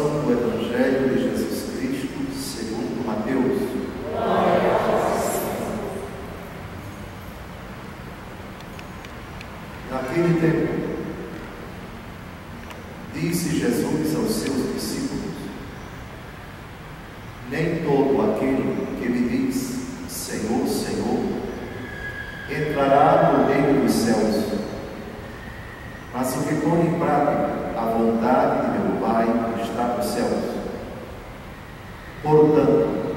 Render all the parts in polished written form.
proclamação do Evangelho de Jesus Cristo segundo Mateus. Glória a vós, Senhor. Naquele tempo, disse Jesus aos seus discípulos: nem todo aquele que me diz Senhor, Senhor, entrará no reino dos céus, mas o que põe em prática a vontade de meu Pai que está nos céus. Portanto,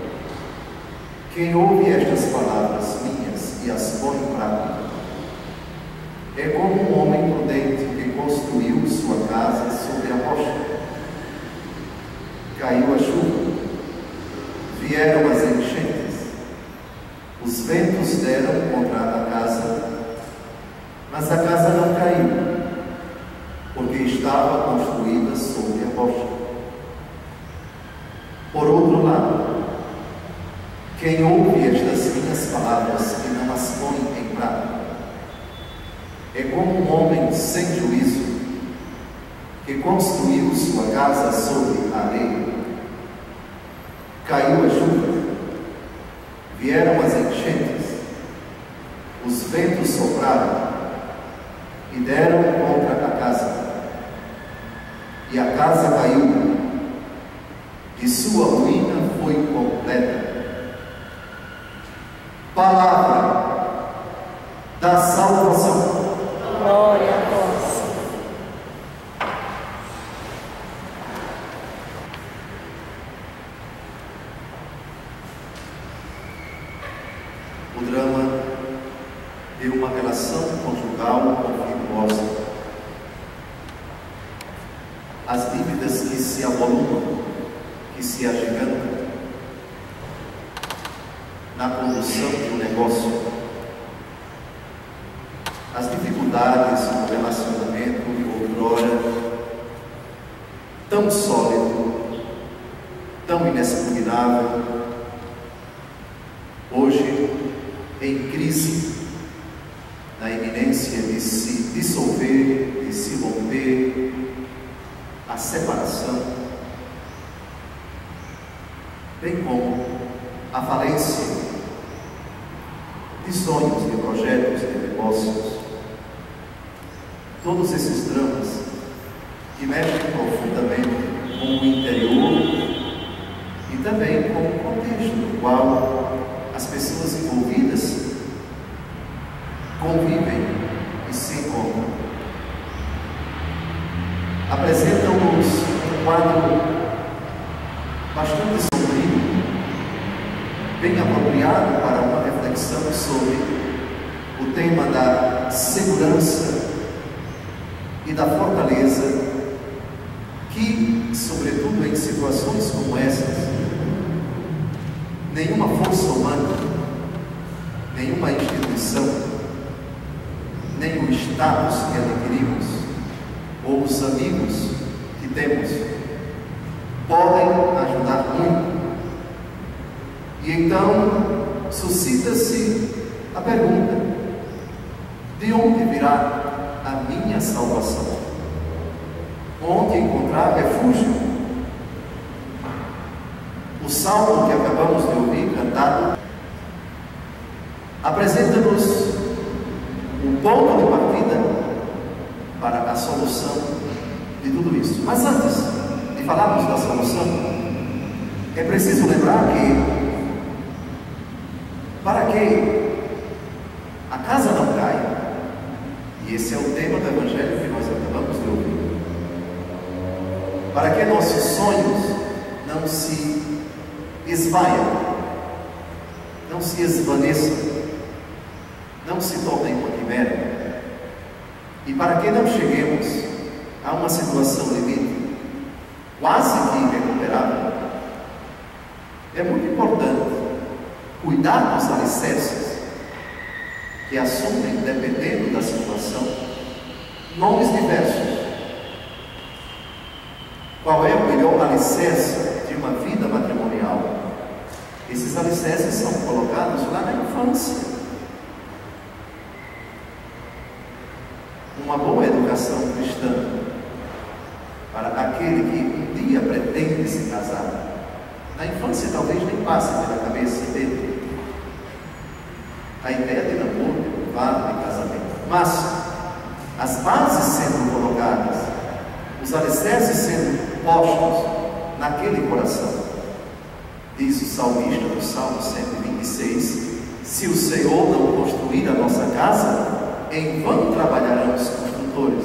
quem ouve estas palavras minhas e as põe em prática é como um homem prudente que construiu sua casa sobre a rocha. Caiu a chuva, vieram as enchentes, os ventos deram contra a casa, mas a casa não caiu, porque estava construída sobre a rocha. Por outro lado, quem ouve estas minhas palavras e não as põe em prática é como um homem sem juízo que construiu sua casa sobre a areia. Caiu a chuva, vieram as enchentes, os ventos sopraram e deram contra a casa, e a casa caiu, e sua ruína foi completa. Palavra da salvação. Glória a vós, Senhor. O drama de uma relação conjugal conflituosa. As dívidas que se avolumam, que se agigantam na condução de um negócio. As dificuldades no relacionamento de outrora tão sólido, tão inexpugnável, hoje em crise, na iminência de se dissolver, de se romper, a separação, bem como a falência de sonhos, de projetos, de negócios. Todos esses dramas que mexem profundamente com o interior e também com o contexto no qual as pessoas envolvidas convivem e se encontram, apresentam-nos um quadro bastante sombrio, bem apropriado para uma reflexão sobre o tema da segurança e da fortaleza que, sobretudo em situações como essas, nenhuma força humana, nenhuma instituição, nem o status que adquirimos, ou os amigos que temos, podem ajudar muito. E então suscita-se a pergunta: de onde virá a minha salvação? Onde encontrar refúgio? O salmo que acabamos de ouvir cantado apresenta-nos um ponto de partida para a solução de tudo isso. Mas antes de falarmos da solução, é preciso lembrar que, para que a casa não caia, e esse é o tema do Evangelho que nós acabamos de ouvir, para que nossos sonhos não se esvaiam, não se esvaneçam, não se tornem uma quimera, e para que não cheguemos a uma situação limite, quase que irrecuperável, é muito importante cuidar dos alicerces que assumem, dependendo da situação, nomes diversos. Qual é o melhor alicerce de uma vida matrimonial? Esses alicerces são colocados lá na infância. Uma boa educação cristã para aquele que um dia dia pretende se casar. Na infância talvez nem passe pela cabeça dele a ideia de namoro, de noivado, de casamento. Mas as bases sendo colocadas, os alicerces sendo postos naquele coração. Diz o salmista do Salmo 126: se o Senhor não construir a nossa casa, em vão trabalharão os construtores.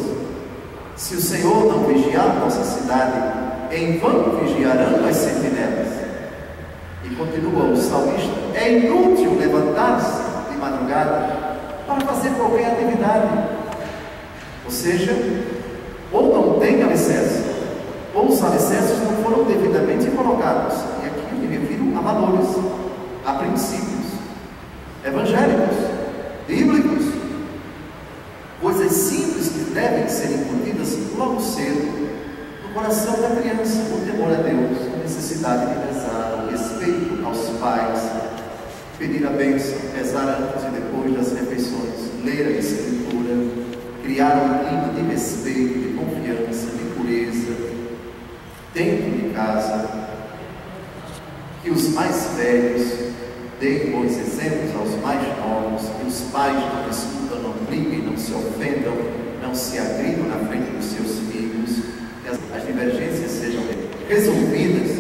Se o Senhor não vigiar a nossa cidade, em vão vigiarão as sentinelas. E continua o salmista: é inútil levantar-se de madrugada para fazer qualquer atividade. Ou seja, ou não tem alicerce, ou os alicerces não foram devidamente colocados. E aqui eu me refiro a valores, a princípios evangélicos, bíblicos, coisas simples que devem ser incutidas logo cedo no coração da criança: o temor a Deus, a necessidade de rezar, o respeito aos pais, pedir a bênção, rezar antes e depois das refeições, ler a Escritura, criar um clima de respeito, de confiança, de pureza dentro de casa, que os mais velhos deem bons exemplos aos mais novos, que os pais não discutam, não briguem, não se ofendam, não se agridam na frente dos seus filhos, que as divergências sejam resolvidas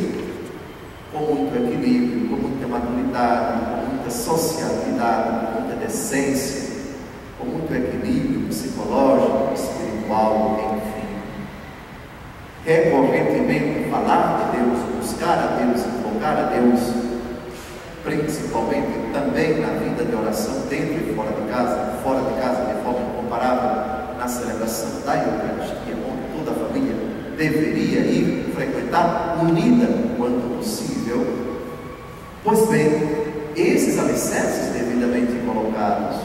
com muito equilíbrio, com muita maturidade, com muita sociabilidade, com muita decência, com muito equilíbrio psicológico, espiritual, enfim. Recorrentemente falar de Deus, buscar a Deus, invocar a Deus, principalmente também na vida de oração, dentro e fora de casa, de forma incomparável, na celebração da Eucaristia, onde toda a família deveria ir frequentar, unida quanto possível. Pois bem, esses alicerces devidamente colocados,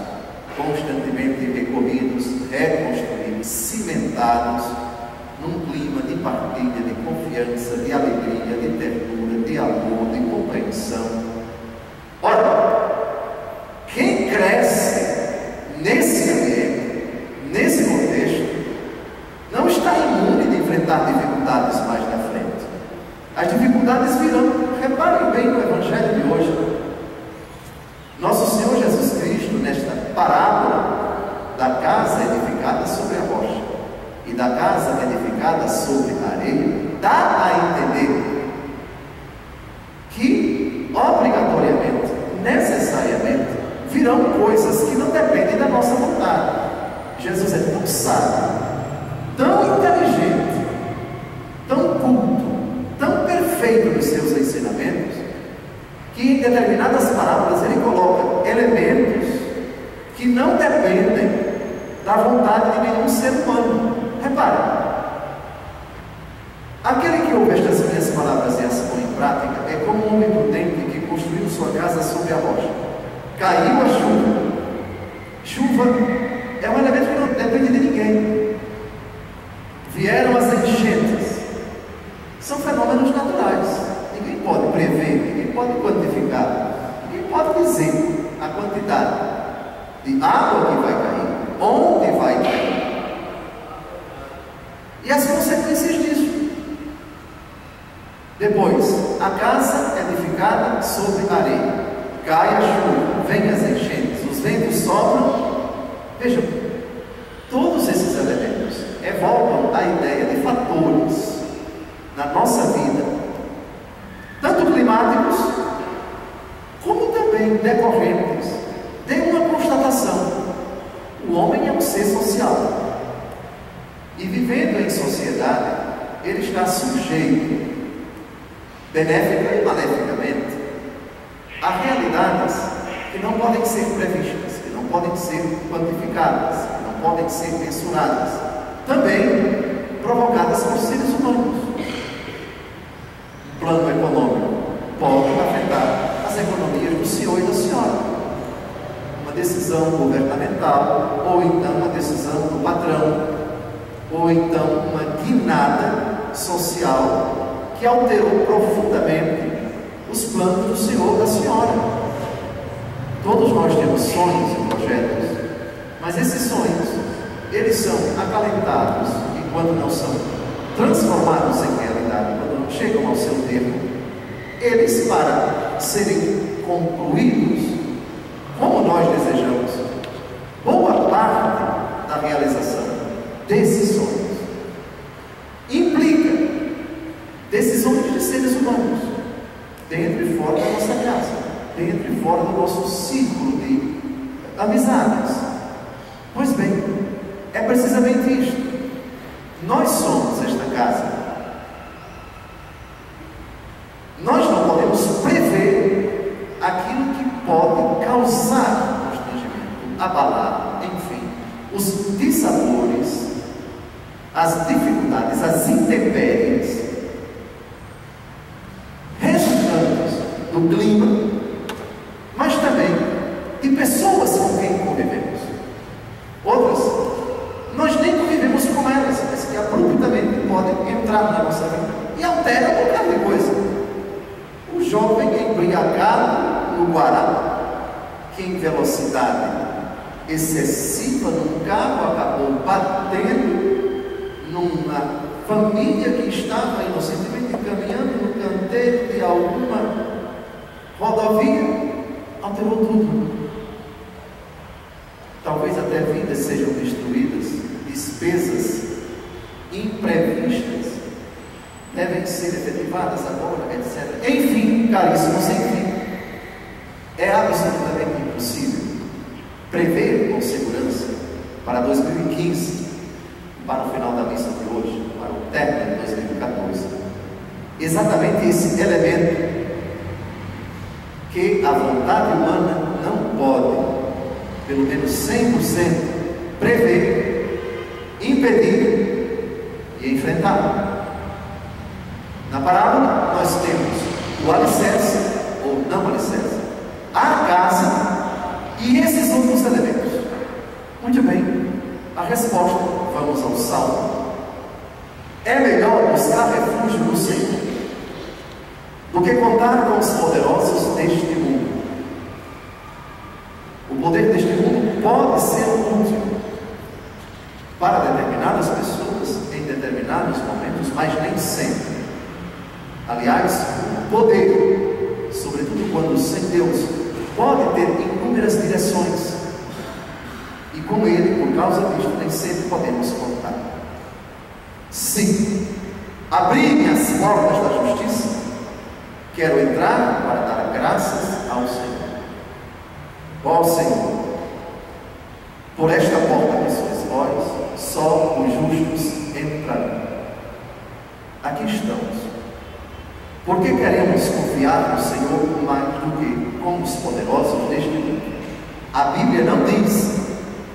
constantemente recorridos, reconstruídos, cimentados num clima de partilha, de confiança, de alegria, de ternura, de amor, de compreensão. Ora, quem cresce nesse ambiente, nesse contexto, não está imune de enfrentar dificuldades mais na frente. As dificuldades virão. Reparem bem no Evangelho de hoje. Nosso Senhor Jesus Cristo, nesta parábola da casa edificada sobre a rocha e da casa edificada sobre a areia, dá a entender que, obrigatoriamente, necessariamente, virão coisas que não dependem da nossa vontade. Jesus é tão sábio, tão inteligente, tão culto, tão perfeito nos seus ensinamentos, que em determinadas parábolas ele coloca elementos que não dependem da vontade de nenhum ser humano. Repare, aquele que ouve estas minhas palavras e as põe em prática é como um homem prudente que construiu sua casa sobre a rocha. Caiu a chuva. Chuva é um elemento que não depende de ninguém. Vieram as enchentes. São fenômenos naturais. Ninguém pode prever, ninguém pode quantificar, ninguém pode dizer a quantidade de água que vai cair, onde vai cair e as consequências disso. Depois, a casa edificada sobre a areia, cai a chuva, vem as enchentes, os ventos sopram. Vejam, todos esses elementos evocam a ideia de fatores na nossa vida, tanto climáticos como também decorrentes de uma constatação: o homem é um ser social e, vivendo em sociedade, ele está sujeito, benéfica e maleficamente, a realidades que não podem ser previstas, que não podem ser quantificadas, que não podem ser mensuradas, também provocadas por seres humanos. O plano econômico pode afetar as economias do senhor e da senhora. Uma decisão governamental, ou então uma decisão do patrão, ou então uma guinada social que alterou profundamente os planos do senhor e da senhora. Todos nós temos sonhos e projetos, mas esses sonhos, eles são acalentados, e quando não são transformados em realidade, quando eles, para serem concluídos, como nós desejamos, boa parte da realização desses sonhos implica decisões de seres humanos, dentro e fora da nossa casa, dentro e fora do nosso círculo de amizades. Pois bem, é precisamente isto. Nós somos esta casa. Nós não podemos prever aquilo que pode causar constrangimento, abalar, enfim, os dissabores, as dificuldades, as intempéries resultantes do clima, mas também de pessoas com quem convivemos. Outras, nós nem convivemos com elas, mas que abruptamente podem entrar na nossa vida e alteram qualquer coisa. O jovem embriagado no Guará, que em velocidade excessiva num carro acabou batendo numa família que estava inocentemente caminhando no canteiro de alguma rodovia, alterou tudo. Talvez até vidas sejam destruídas, despesas imprevistas devem ser efetivadas agora, etc. Enfim, caríssimos, enfim, é absolutamente impossível prever com segurança para 2015, para o final da missa de hoje, para o término de 2014, exatamente esse elemento que a vontade humana não pode, pelo menos 100%, prever, impedir e enfrentar. Na parábola, nós temos o alicerce ou não alicerce, a casa e esses outros elementos. Muito bem, a resposta, vamos ao Salmo. É melhor buscar refúgio no Senhor do que contar com os poderosos deste mundo. O poder deste mundo pode ser útil para determinadas pessoas em determinados momentos, mas nem sempre. Aliás, o poder, sobretudo quando sem Deus, pode ter inúmeras direções, e com ele, por causa disto, nem sempre podemos contar. Sim, abri-me as portas da justiça, quero entrar para dar graças ao Senhor. Ó Senhor, por esta porta que sois vós, só os justos entrarão. Aqui estamos, porque queremos confiar no Senhor mais do que com os poderosos deste mundo. A Bíblia não diz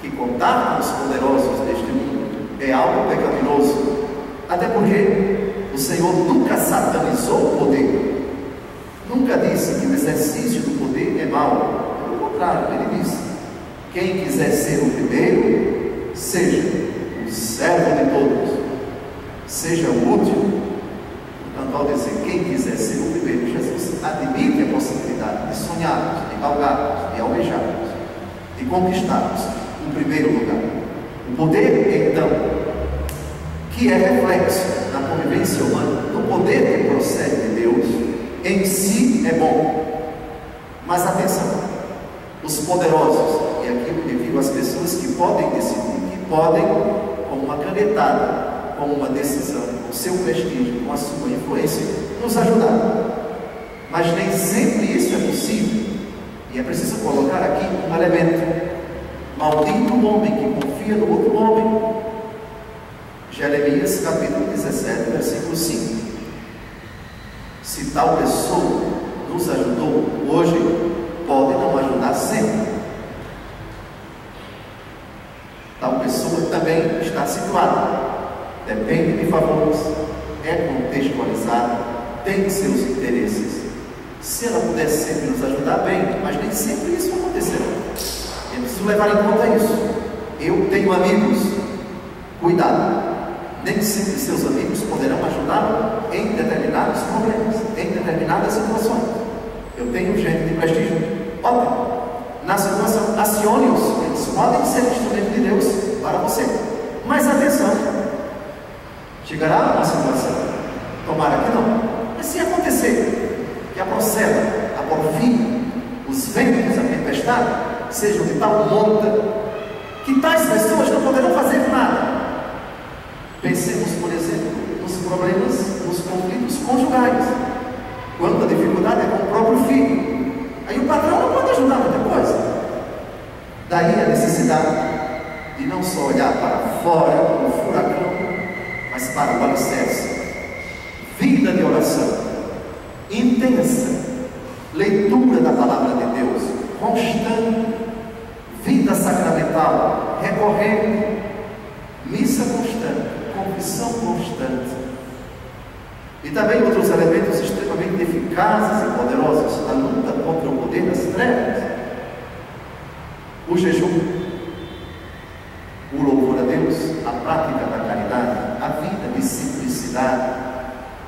que contar com os poderosos deste mundo é algo pecaminoso, até porque o Senhor nunca satanizou o poder, nunca disse que o exercício do poder é mau. Pelo contrário, ele disse: quem quiser ser o primeiro, seja o servo de todos, seja o último. Portanto, ao dizer quem quiser ser o primeiro, Jesus admite a possibilidade de sonharmos, de galgarmos, de almejarmos, de conquistarmos o primeiro lugar. O poder, então, que é reflexo na convivência humana, do poder que procede de Deus, em si é bom. Mas atenção, os poderosos, e aqui eu me digo às pessoas que podem decidir, que podem, com uma canetada, com uma decisão, com o seu prestígio, com a sua influência, nos ajudar. Mas nem sempre isso é possível, e é preciso colocar aqui um elemento: maldito o homem que confia no outro homem. Jeremias capítulo 17, versículo 5. Se tal pessoa nos ajudou hoje, pode não ajudar sempre. Tal pessoa também está situada, depende de favores, é contextualizada, tem seus interesses. Se ela puder sempre nos ajudar, bem, mas nem sempre isso acontecerá. É preciso levar em conta isso. Eu tenho amigos, cuidado, nem sempre seus amigos poderão ajudá-lo em determinados problemas, em determinadas situações. Eu tenho gente de prestígio, ótimo, na situação, acione-os, eles podem ser instrumento de Deus para você. Mas atenção, chegará uma situação, tomara que não, mas se acontecer, que a chancela, a porfia, os ventos, a tempestade, sejam de tal monta que tais pessoas não poderão fazer nada. Pensemos, por exemplo, nos problemas, nos conflitos conjugais, quando a dificuldade é com o próprio filho. Aí o patrão não pode ajudar muita coisa. Daí a necessidade de não só olhar para fora, como furacão, mas para o alicerce. Vida de oração intensa, leitura da palavra de Deus constante, vida sacramental recorrente, missa constante, confissão constante, e também outros elementos extremamente eficazes e poderosos na luta contra o poder das trevas: o jejum, o louvor a Deus, a prática da caridade, a vida de simplicidade,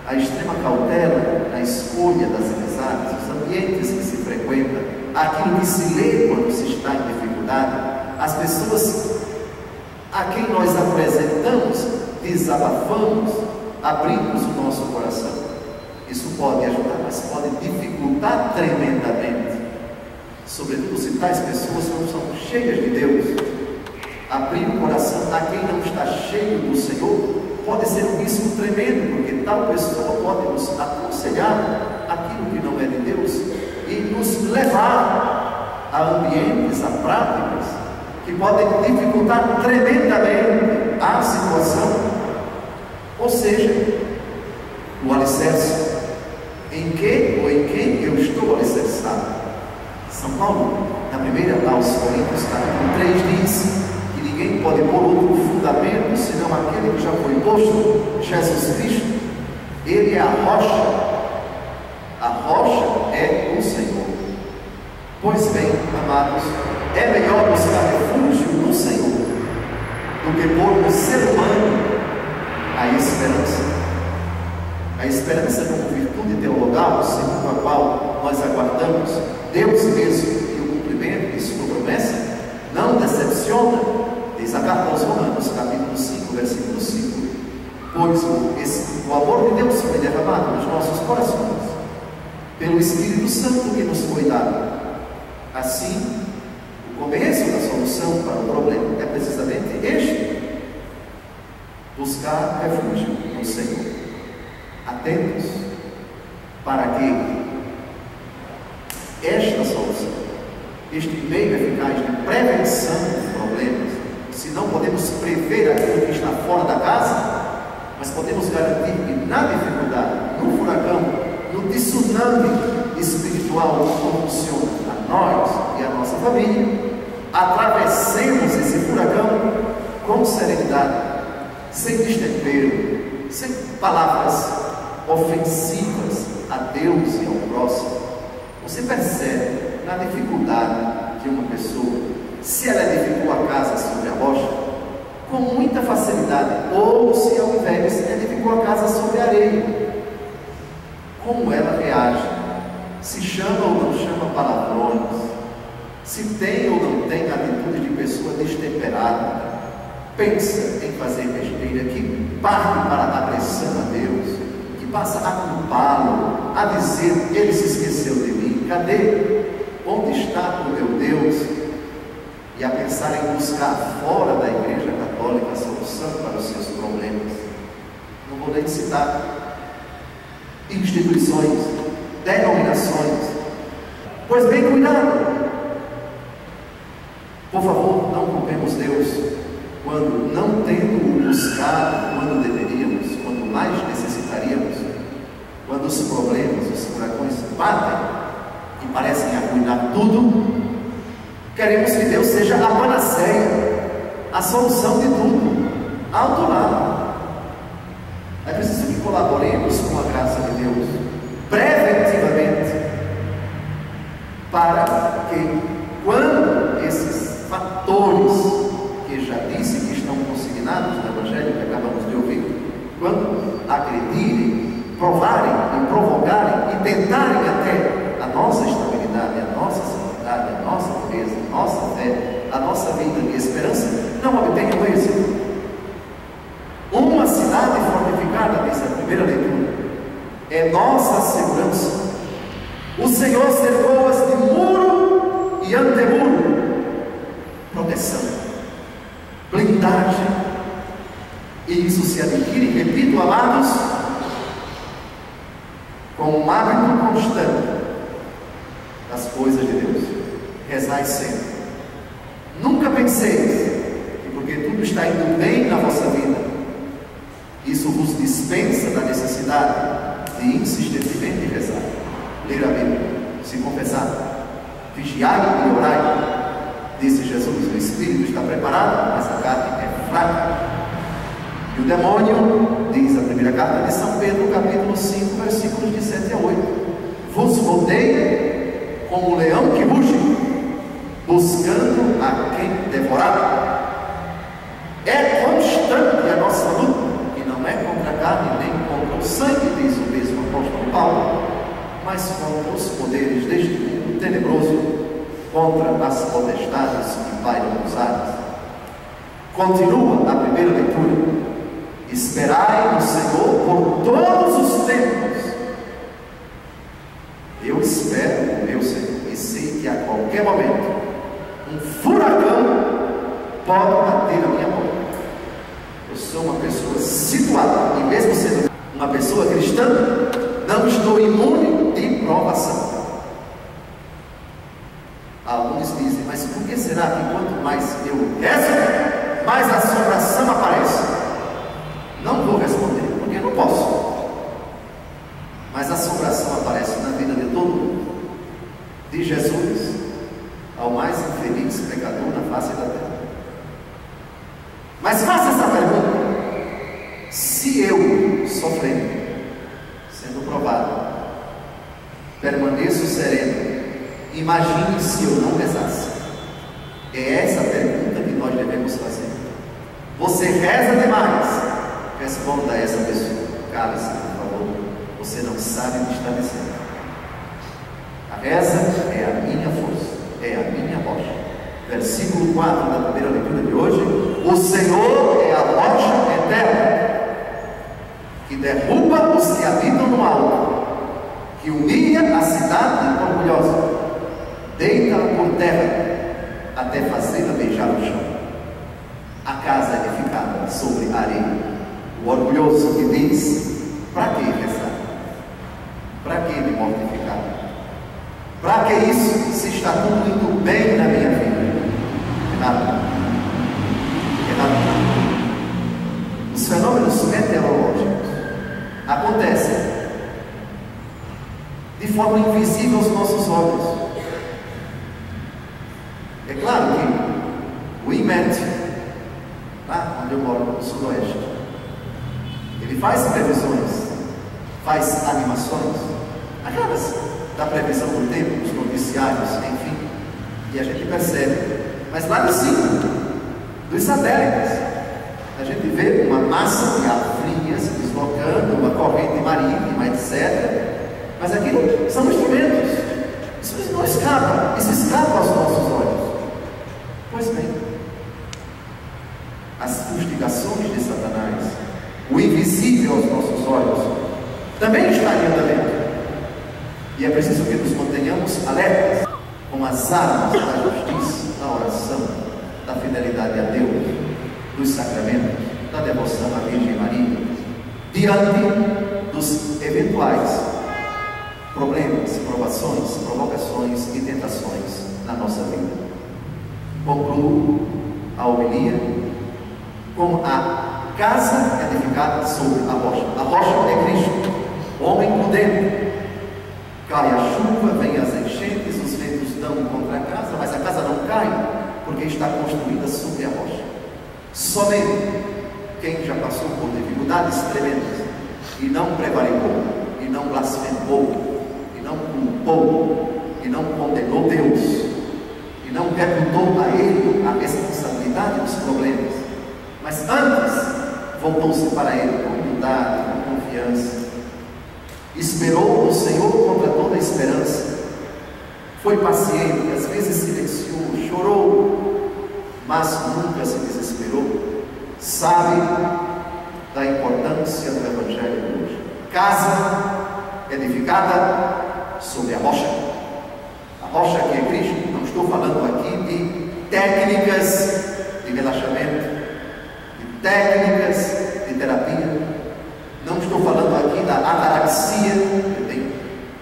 a extrema cautela na escolha das amizades, os ambientes que se frequenta, aquilo que se lê quando se está em dificuldade, as pessoas a quem nós apresentamos, desabafamos, abrimos o nosso coração. Isso pode ajudar, mas pode dificultar tremendamente, sobretudo se tais pessoas não são cheias de Deus. Abrir o coração a quem não está cheio do Senhor pode ser um risco tremendo, porque tal pessoa pode nos aconselhar aquilo que não é de Deus e nos levar a ambientes, a práticas que podem dificultar tremendamente a situação. Ou seja, o alicerce, em que ou em quem eu estou alicerçado. São Paulo, na primeira aos Coríntios, capítulo 3, diz que ninguém pode pôr outro fundamento senão aquele que já foi posto, Jesus Cristo. Ele é a rocha é o Senhor. Pois bem, amados, é melhor buscar refúgio no Senhor do que pôr no ser humano a esperança. A esperança como virtude teologal, segundo a qual nós aguardamos Deus mesmo e o cumprimento de sua promessa, não decepciona. Diz a carta aos Romanos, capítulo 5, versículo 5: pois o amor de Deus foi derramado nos nossos corações pelo Espírito Santo que nos foi dado. Assim, o começo da solução para o problema é precisamente este: buscar refúgio no Senhor, atentos para que esta solução, este meio eficaz de prevenção dos problemas, se não podemos prever aquilo que está fora da casa, mas podemos garantir que na dificuldade, no furacão, no tsunami espiritual que convulsiona a nós e a nossa família, atravessemos esse furacão com serenidade, sem destempero, sem palavras ofensivas a Deus e ao próximo. Você percebe na dificuldade de uma pessoa, se ela edificou a casa sobre a rocha, com muita facilidade, ou se ao invés edificou a casa sobre a areia, como ela reage, se chama ou não chama palavrões, se tem ou não tem atitude de pessoa destemperada, pensa em fazer besteira, que parte para a agressão a Deus, que passa a culpá-lo, a dizer: ele se esqueceu de mim, cadê? Onde está o meu Deus? E a pensar em buscar fora da Igreja Católica a solução para os seus problemas. Não vou nem citar instituições, denominações. Pois bem, cuidado. Por favor, não culpemos Deus quando não tendo buscado, quando deveríamos, quando mais necessitaríamos, quando os problemas, os furacões batem e parecem arruinar tudo. Queremos que Deus seja a panaceia, a solução de tudo, alto lá. É preciso que colaboremos com a graça de Deus, preventivamente, para que, quando esses fatores que já disse que estão consignados no Evangelho que acabamos de ouvir, quando agredirem, provarem e provocarem e tentarem até a nossa estabilidade, a nossa santidade, a nossa pureza, a nossa fé, a nossa vida e esperança, não obtenham êxito. Uma cidade fortificada, diz a primeira leitura, é nossa segurança. O Senhor cercou-as de muro e antemuro. Proteção, blindagem. E isso se adquire, repito, amados, com um hábito constante das coisas de Deus. Rezai sempre. Nunca penseis que porque tudo está indo bem na vossa vida, isso vos dispensa da necessidade de insistentemente rezar, ler a Bíblia, se confessar, vigiai e orai. Disse Jesus: o Espírito está preparado, mas a carne é fraca. E o demônio, diz a primeira carta de São Pedro, capítulo 5, versículos de 7 a 8: vos rodeia como um leão que ruge, buscando a quem devorar. É constante a nossa luta, e não é contra a carne nem contra o sangue, diz o mesmo apóstolo Paulo, mas contra os poderes deste mundo tenebroso, contra as potestades que pairam nos ares. Continua a primeira leitura: esperai no Senhor por todos os tempos. Eu espero o meu Senhor e sei que a qualquer momento um furacão pode bater a minha porta. Eu sou uma pessoa situada, e mesmo sendo uma pessoa cristã, não estou imune de provação. Alguns dizem: mas por que será que quanto mais eu rezo, mais assombração aparece? Não vou responder, porque não posso. Mas a assombração aparece na vida de todo mundo, de Jesus ao mais infeliz pecador na face da terra. Mas faça essa pergunta: se eu, sofrendo, sendo provado, permaneço sereno, imagine se eu não rezasse. É essa a pergunta que nós devemos fazer. Você reza demais? Responda a essa pessoa: cale-se, por favor, você não sabe o que está dizendo. A reza é a minha força, é a minha rocha. Versículo 4 da primeira leitura de hoje: o Senhor é a rocha eterna, que derruba os que habitam no alto, que humilha a cidade orgulhosa, deita-a por terra, até fazê-la beijar o chão. A casa é edificada sobre a areia. O orgulhoso que diz: para que rezar? Para que me mortificar? Para que isso, se está tudo indo bem na minha vida? Errado. Os fenômenos meteorológicos acontecem de forma invisível aos nossos olhos. É claro que o INMET, lá onde eu moro, no sudoeste, ele faz previsões, faz animações, aquelas da previsão do tempo, dos noticiários, enfim, e a gente percebe. Mas lá de cima, dos satélites, a gente vê uma massa de ar fria se deslocando, uma corrente marítima, etc. Mas aquilo são instrumentos. Isso não escapa, isso escapa aos nossos olhos. Pois bem, as fustigações de Satanás, o invisível aos nossos olhos, também está em andamento. E é preciso que nos mantenhamos alertas com as armas da justiça, da oração, da fidelidade a Deus, dos sacramentos, da devoção à Virgem Maria, diante dos eventuais problemas, provações, provocações e tentações na nossa vida. Concluo a homilia com a casa edificada sobre a rocha. A rocha é Cristo, homem prudente. Cai a chuva, vem as enchentes, os ventos dão contra a casa, mas a casa não cai, porque está construída sobre a rocha. Somente quem já passou por dificuldades tremendas e não prevaricou, e não blasfemou, e não culpou, e não condenou Deus, e não reputou a Ele a responsabilidade dos problemas, mas antes voltou-se para Ele com humildade, com confiança, esperou no Senhor contra toda esperança, foi paciente, às vezes silenciou, chorou, mas nunca se desesperou, sabe da importância do Evangelho de hoje. Casa edificada sobre a rocha que é Cristo. Não estou falando aqui de técnicas de relaxamento, de técnicas de terapia. Não estou falando aqui da ataraxia.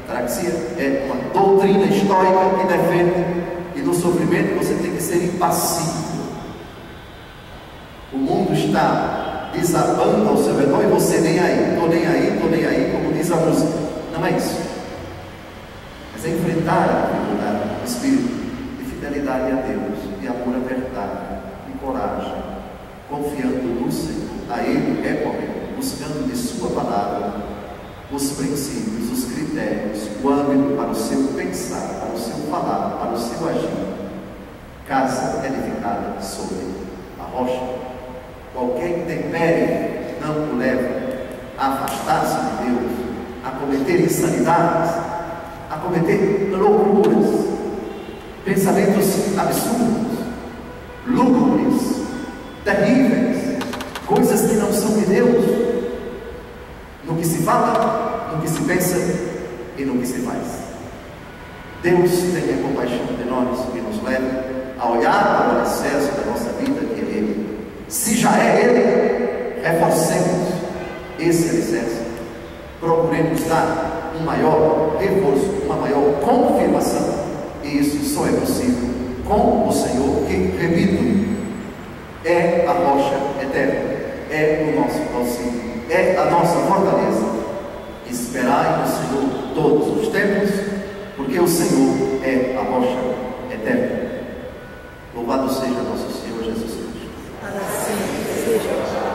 Ataraxia é uma doutrina histórica que defende que no sofrimento você tem que ser impassível. O mundo está desabando ao seu redor e você nem aí, estou nem aí, como diz a música. Não é isso. Mas é enfrentar a dificuldade do espírito de fidelidade a Deus, de amor à verdade, de coragem, confiando no Senhor, a Ele recorrendo, buscando de Sua palavra os princípios, os critérios, o âmbito para o seu pensar, para o seu falar, para o seu agir. Casa edificada sobre a rocha. Qualquer intempérie não o leva a afastar-se de Deus, a cometer insanidades, a cometer loucuras, pensamentos absurdos, lúgubres, terríveis, coisas que não são de Deus, no que se fala, no que se pensa e no que se faz. Deus tenha compaixão de nós e nos leve a olhar para o alicerce da nossa vida, que é Ele. Se já é Ele, reforcemos esse alicerce, procuremos dar um maior reforço, uma maior confirmação, e isso só é possível com o Senhor, que, repito, é a rocha eterna, é o nosso auxílio, é a nossa fortaleza. Esperai no Senhor todos os tempos, porque o Senhor é a rocha eterna. Louvado seja nosso Senhor Jesus Cristo. Assim seja.